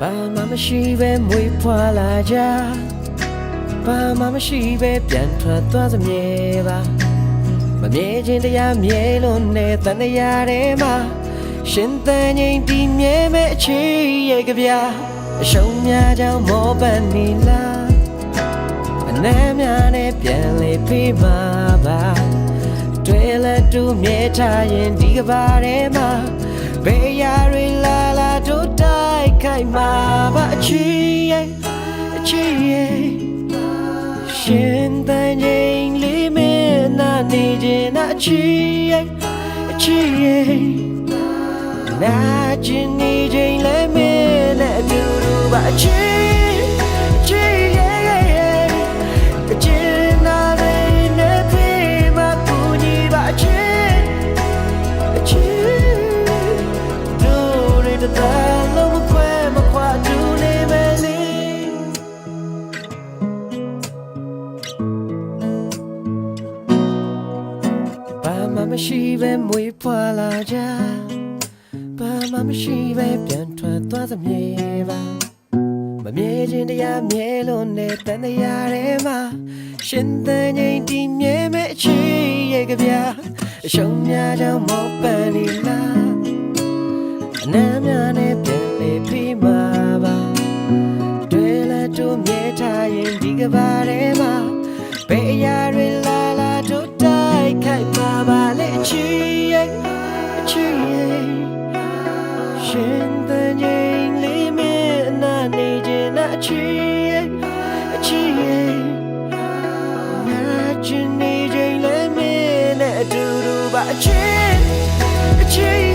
ဘာမှမရှိပဲမွေးဖွာလာကြဘာမှမရှိပဲပြန်ထွက်သွားစမြဲပါမမြဲခြင်းတရားမြဲလို့နဲ့တန်တရားထဲမှာရှင်သန်ငြိမ်တည်မြဲမဲ့အချီရဲ့ကြပြအရှုံးများကြောင့်မောပန်းနေလားအနမ်းများနဲ့ပြန်လေပြီးမှာပါတွေ့လက်တူမြဲထားရင်ဒီကဘာထဲမှာဘေးရာတွေလာလာတို့တိုက်ခိုက်မှာပါအချီရဲ့ရှင်သန်ငြိမ်လေးမင်းနာနေခြင်းအချီရဲ့နာကျင်နေခြင်းလည်းမင်းနဲ့အတူတူပါအချီရဲ့အချီနာလေးနဲ့ပြေမကူညီပါအချီတို့ရတဲ့လုံးမခွဲမခွာတူနေမယ်လေဘာမှမရှိပဲမွေးဖွာလာကြဘာမှမရှိပဲပြန်ထွက်သွားစမြဲပါမမြဲခြင်းတရားမြဲလို့နဲ့တန်တရားထဲမှာရှင်သန်ငြိမ်တည်မြဲမဲ့အချီရဲ့ကြပြအရှုံးများကြောင့်မောပန်းနေလားအနမ်းများနဲ့ပြန်လေပြီးမှာပါတွေ့လက်တို့မြဲထားရင်ဒီကဘာထဲမှာဘေးအရာတွေလာလာတို့တိုက်ခိုက်မှာပါလေအချီရဲ့ရှင်သန်ငြိမ်လေးမင်းနာနေခြင်းအချီရဲ့နာကျင်နေခြင်းလည်းမင်းနဲ့အတူတူပါအချီ